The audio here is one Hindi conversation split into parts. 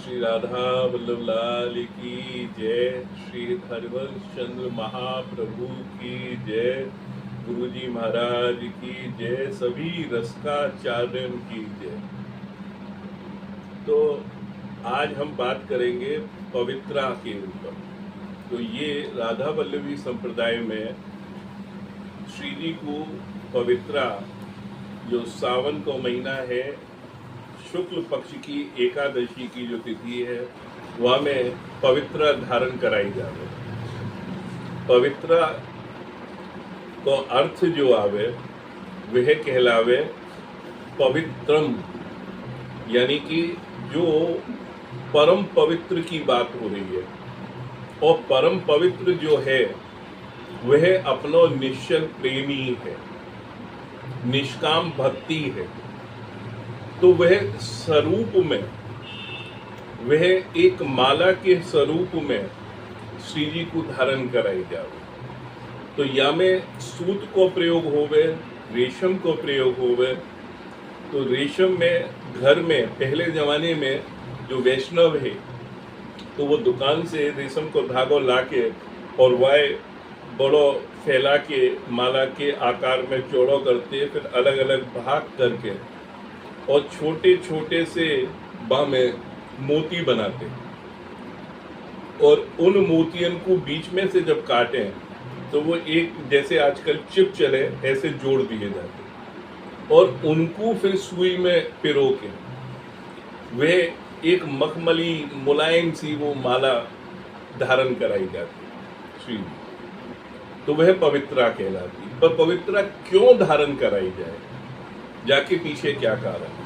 श्री राधा वल्लभ लाल की जय। श्री हरिवंश चंद्र महाप्रभु की जय। गुरुजी महाराज की जय। सभी रसकाचार्यों की जय। तो आज हम बात करेंगे पवित्रा के ऊपर। तो ये राधा वल्लभी संप्रदाय में श्री जी को पवित्रा, जो सावन का महीना है, शुक्ल पक्ष की एकादशी की जो तिथि है, वह में पवित्रा धारण कराई जावे। पवित्रा तो अर्थ जो आवे वह कहलावे पवित्रम, यानी कि जो परम पवित्र की बात हो रही है। और परम पवित्र जो है वह अपनो निश्चल प्रेमी है, निष्काम भक्ति है। तो वह स्वरूप में, वह एक माला के स्वरूप में श्री जी को धारण कराई जावे। तो या में सूत को प्रयोग होवे, रेशम को प्रयोग होवे। तो रेशम में घर में पहले जमाने में जो वैष्णव है, तो वो दुकान से रेशम को धागो लाके और वह बड़ो फैला के माला के आकार में चौड़ो करते, फिर अलग अलग भाग करके और छोटे छोटे से बाँ में मोती बनाते, और उन मोतियों को बीच में से जब काटें तो वो एक, जैसे आजकल चिप चले, ऐसे जोड़ दिए जाते, और उनको फिर सुई में पिरो के वह एक मखमली मुलायम सी वो माला धारण कराई जाती श्री। तो वह पवित्रा कहलाती। पर पवित्रा क्यों धारण कराई जाए, जाके पीछे क्या कारण?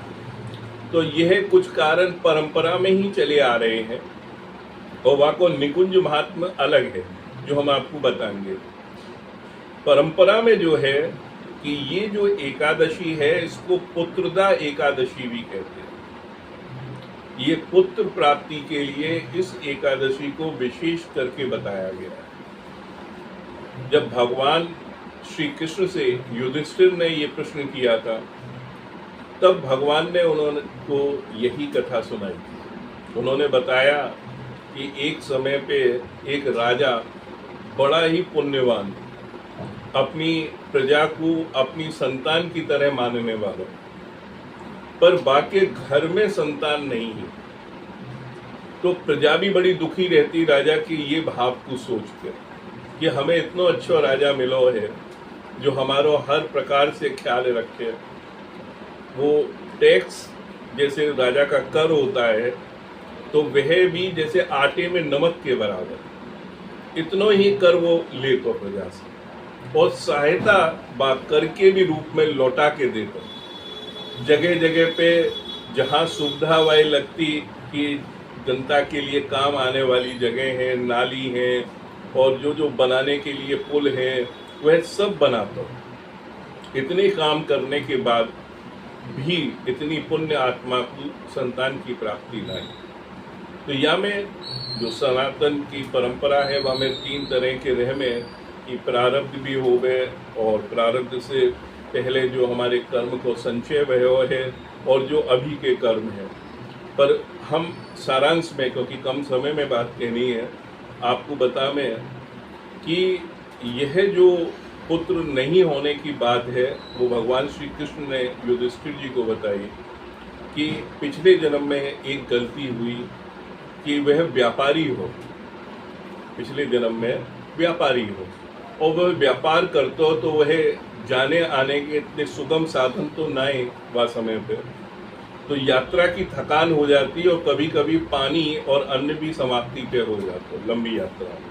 तो यह कुछ कारण परंपरा में ही चले आ रहे हैं, और वहाँ को निकुंज महात्मा अलग है जो हम आपको बताएंगे। परंपरा में जो है कि ये जो एकादशी है, इसको पुत्रदा एकादशी भी कहते हैं। ये पुत्र प्राप्ति के लिए इस एकादशी को विशेष करके बताया गया है। जब भगवान श्री कृष्ण से युधिष्ठिर ने ये प्रश्न किया था, तब भगवान ने उन्होंने को यही कथा सुनाई थी। उन्होंने बताया कि एक समय पे एक राजा बड़ा ही पुण्यवान, अपनी प्रजा को अपनी संतान की तरह मानने वाला, पर बाकी घर में संतान नहीं है। तो प्रजा भी बड़ी दुखी रहती राजा की ये भाव को सोच कर कि हमें इतना अच्छा राजा मिलो है जो हमारो हर प्रकार से ख्याल रखे। वो टैक्स, जैसे राजा का कर होता है, तो वह भी जैसे आटे में नमक के बराबर इतना ही कर वो ले तो प्रजा से, और सहायता बात करके भी रूप में लौटा के देता। जगह जगह पे जहाँ सुविधा वाली लगती कि जनता के लिए काम आने वाली जगह है, नाली है, और जो जो बनाने के लिए पुल है, वह सब बनाता। इतने काम करने के बाद भी इतनी पुण्य आत्मा को संतान की प्राप्ति नहीं। तो या में जो सनातन की परंपरा है, वह में तीन तरह के रह में कि प्रारब्ध भी हो गए, और प्रारब्ध से पहले जो हमारे कर्म को संचय वह है, और जो अभी के कर्म है। पर हम सारांश में, क्योंकि कम समय में बात कहनी है, आपको बता में कि यह जो पुत्र नहीं होने की बात है, वो भगवान श्री कृष्ण ने युधिष्ठिर जी को बताई कि पिछले जन्म में एक गलती हुई कि वह व्यापारी हो, पिछले जन्म में व्यापारी हो, और वह व्यापार करते हो तो वह जाने आने के इतने सुगम साधन तो नहीं वह समय पे, तो यात्रा की थकान हो जाती है, और कभी कभी पानी और अन्न भी समाप्ति पे हो जाता है लंबी यात्रा में।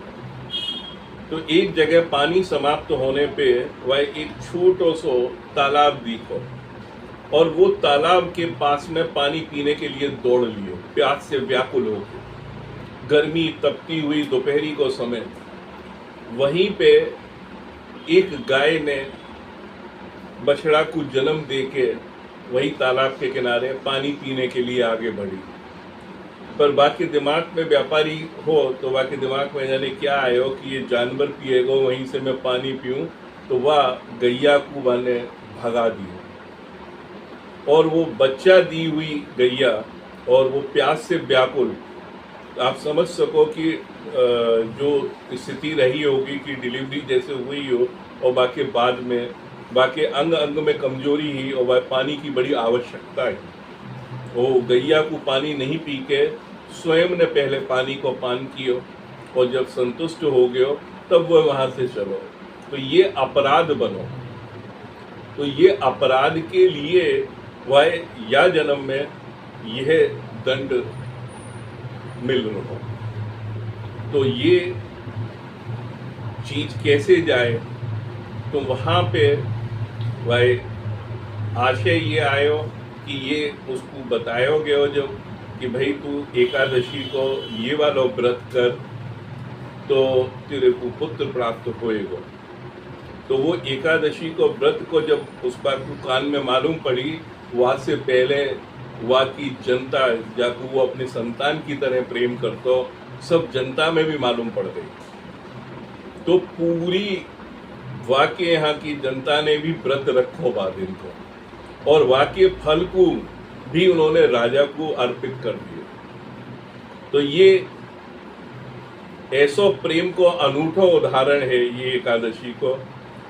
तो एक जगह पानी समाप्त होने पे वह एक छोटो सो तालाब दिखो, और वो तालाब के पास में पानी पीने के लिए दौड़ लिए, प्यास से व्याकुल हो गए। गर्मी तपती हुई दोपहरी को समय, वहीं पे एक गाय ने बछड़ा को जन्म देके वही तालाब के किनारे पानी पीने के लिए आगे बढ़ी। पर बाकी दिमाग में व्यापारी हो तो बाकी दिमाग में जाने क्या आयो कि ये जानवर पिएगा, वहीं से मैं पानी पीऊं, तो वह गैया को मैंने भगा दिया। और वो बच्चा दी हुई गैया और वो प्यास से व्याकुल, आप समझ सको कि जो स्थिति रही होगी कि डिलीवरी जैसे हुई हो और बाकी बाद में बाकी अंग अंग में कमजोरी ही और वह पानी की बड़ी आवश्यकता है। वो गैया को पानी नहीं पी के स्वयं ने पहले पानी को पान कियो और जब संतुष्ट हो गयो तब वह वहां से चलो। तो ये अपराध बनो, तो ये अपराध के लिए वह या जन्म में यह दंड मिल रहा। तो ये चीज कैसे जाए, तो वहां पे वह आशय ये आयो कि ये उसको बतायो गयो जब कि भाई तू एकादशी को ये वाला व्रत कर तो तेरे को पुत्र प्राप्त होएगा। तो वो एकादशी को व्रत को जब उस बात को कान में मालूम पड़ी, वहां से पहले वहाँ की जनता जाको वो अपने संतान की तरह प्रेम करतो, सब जनता में भी मालूम पड़ गई। तो पूरी वहाँ के यहाँ की जनता ने भी व्रत रखो दिन को और वहाँ के फल को भी उन्होंने राजा को अर्पित कर दिया। तो ये ऐसो प्रेम को अनूठा उदाहरण है ये एकादशी को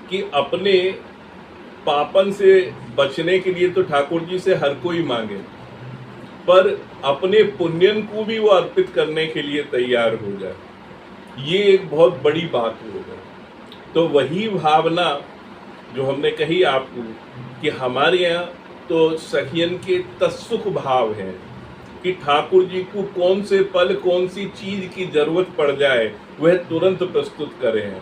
कि अपने पापन से बचने के लिए तो ठाकुर जी से हर कोई मांगे, पर अपने पुण्यन को भी वो अर्पित करने के लिए तैयार हो जाए, ये एक बहुत बड़ी बात हो गई। तो वही भावना जो हमने कही आपको कि हमारे यहाँ तो सखियन के तत्सुख भाव है कि ठाकुर जी को कौन से पल कौन सी चीज की जरूरत पड़ जाए वह तुरंत प्रस्तुत करे हैं।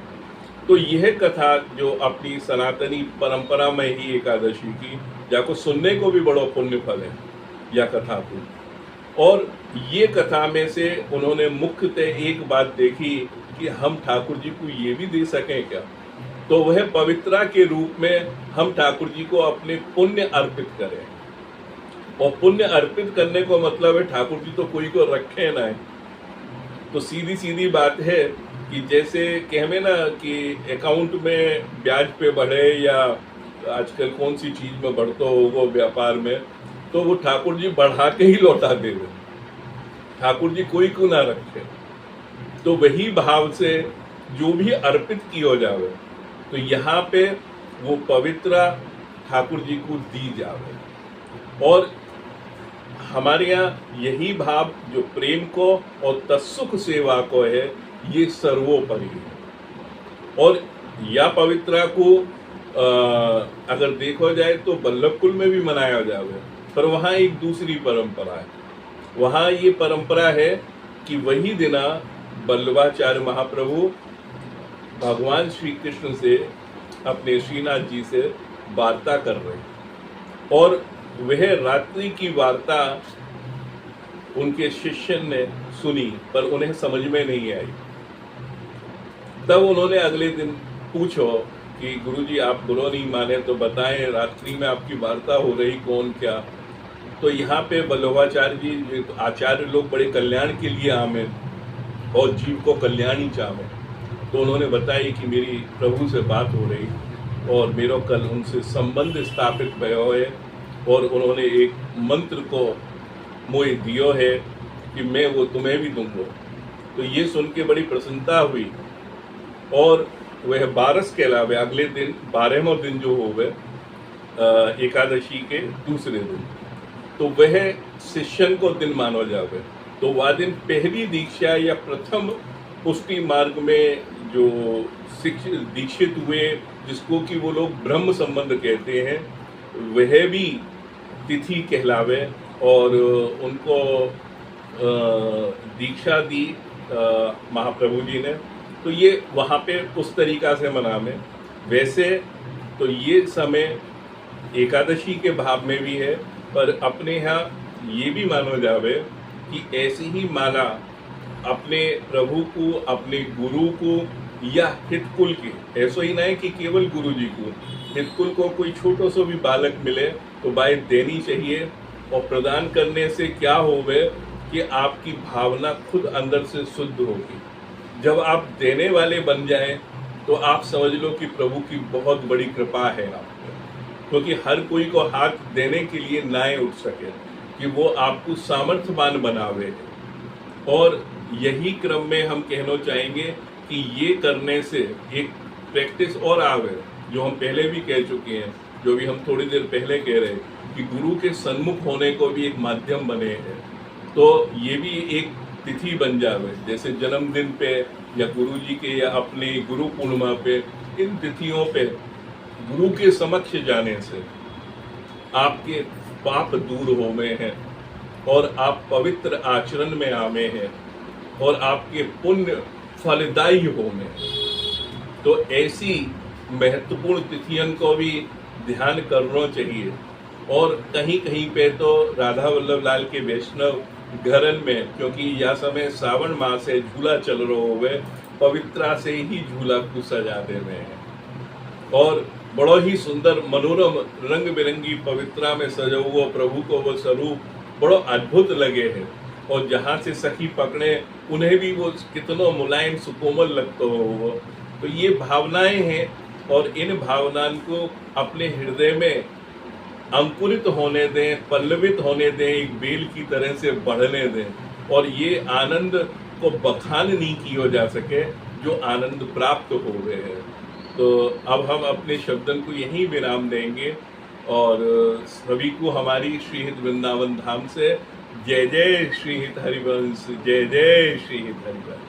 तो यह कथा जो अपनी सनातनी परंपरा में ही एकादशी की जाको सुनने को भी बड़ो पुण्य फल है या कथा को। और ये कथा में से उन्होंने मुख्यतः एक बात देखी कि हम ठाकुर जी को ये भी दे सकें क्या, तो वह पवित्रा के रूप में हम ठाकुर जी को अपने पुण्य अर्पित करें। और पुण्य अर्पित करने को मतलब है ठाकुर जी तो कोई को रखे ना है। तो सीधी सीधी बात है कि जैसे कहवे ना कि अकाउंट में ब्याज पे बढ़े या आजकल कौन सी चीज में बढ़तो होगा व्यापार में, तो वो ठाकुर जी बढ़ा के ही लौटा देवे, ठाकुर जी कोई को ना रखे। तो वही भाव से जो भी अर्पित किया जावे तो यहाँ पे वो पवित्र ठाकुर जी को दी जावे। और हमारे यहाँ यही भाव जो प्रेम को और तत्सुख सेवा को है ये सर्वोपरि है। और या पवित्रा को अगर देखा जाए तो बल्लभकुल में भी मनाया जावे, पर वहाँ एक दूसरी परंपरा है। वहाँ ये परंपरा है कि वही दिना बल्लभाचार्य महाप्रभु भगवान श्री कृष्ण से अपने श्रीनाथ जी से वार्ता कर रहे और वह रात्रि की वार्ता उनके शिष्य ने सुनी पर उन्हें समझ में नहीं आई। तब उन्होंने अगले दिन पूछो कि गुरुजी आप बुरा नहीं माने तो बताएं रात्रि में आपकी वार्ता हो रही कौन क्या। तो यहाँ पे बल्लभाचार्य जी आचार्य लोग बड़े कल्याण के लिए आमे और जीव को कल्याण ही चाहे। तो उन्होंने बताया कि मेरी प्रभु से बात हो रही और मेरा कल उनसे संबंध स्थापित भयो है और उन्होंने एक मंत्र को मोह दियो है कि मैं वो तुम्हें भी दूंगा। तो ये सुन के बड़ी प्रसन्नता हुई और वह बारस के अलावे अगले दिन 12वां दिन जो हो गए एकादशी के दूसरे दिन, तो वह शिष्यन को दिन मानो जावे। तो वह दिन पहली दीक्षा या प्रथम पुष्टि मार्ग में जो दीक्षित हुए जिसको कि वो लोग ब्रह्म संबंध कहते हैं वह भी तिथि कहलावे और उनको दीक्षा दी महाप्रभु जी ने। तो ये वहाँ पे उस तरीका से मनावे। वैसे तो ये समय एकादशी के भाव में भी है, पर अपने यहाँ ये भी मानो जावे कि ऐसी ही माला अपने प्रभु को अपने गुरु को या हितकुल के, ऐसा ही नहीं कि केवल गुरु जी को, हितकुल को कोई छोटा सा भी बालक मिले तो बाय देनी चाहिए। और प्रदान करने से क्या होवे कि आपकी भावना खुद अंदर से शुद्ध होगी। जब आप देने वाले बन जाएं तो आप समझ लो कि प्रभु की बहुत बड़ी कृपा है आप पर, क्योंकि हर कोई को हाथ देने के लिए नाए उठ सके। कि वो आपको सामर्थ्यवान बनावे। और यही क्रम में हम कहना चाहेंगे कि ये करने से एक प्रैक्टिस और आवे, जो हम पहले भी कह चुके हैं, जो भी हम थोड़ी देर पहले कह रहे हैं कि गुरु के सन्मुख होने को भी एक माध्यम बने हैं। तो ये भी एक तिथि बन जावे, जैसे जन्मदिन पे या गुरु जी के या अपनी गुरु पूर्णिमा पे, इन तिथियों पे गुरु के समक्ष जाने से आपके पाप दूर होवे हैं और आप पवित्र आचरण में आवे हैं और आपके पुण्य फलदायी होवे। तो ऐसी महत्वपूर्ण तिथियों को भी ध्यान करना चाहिए। और कहीं कहीं पे तो राधा वल्लभ लाल के वैष्णव घरन में, क्योंकि यह समय सावन मास है, झूला चल रहा होवे, पवित्रा से ही झूला को सजा दे रहे हैं और बड़ो ही सुंदर मनोरम रंग बिरंगी पवित्रा में सजा हुआ प्रभु को वो स्वरूप बड़ो अद्भुत लगे है। और जहाँ से सखी पकड़े उन्हें भी वो कितना मुलायम सुकोमल लगता हो वो। तो ये भावनाएं हैं और इन भावनाओं को अपने हृदय में अंकुरित होने दें, पल्लवित होने दें, एक बेल की तरह से बढ़ने दें और ये आनंद को बखान नहीं किया जा सके जो आनंद प्राप्त हो गए हैं। तो अब हम अपने शब्दन को यहीं विराम देंगे और सभी को हमारी श्री हित वृंदावन धाम से जय जय श्री हित हरिवंश, जय जय श्री हित हरिवंश।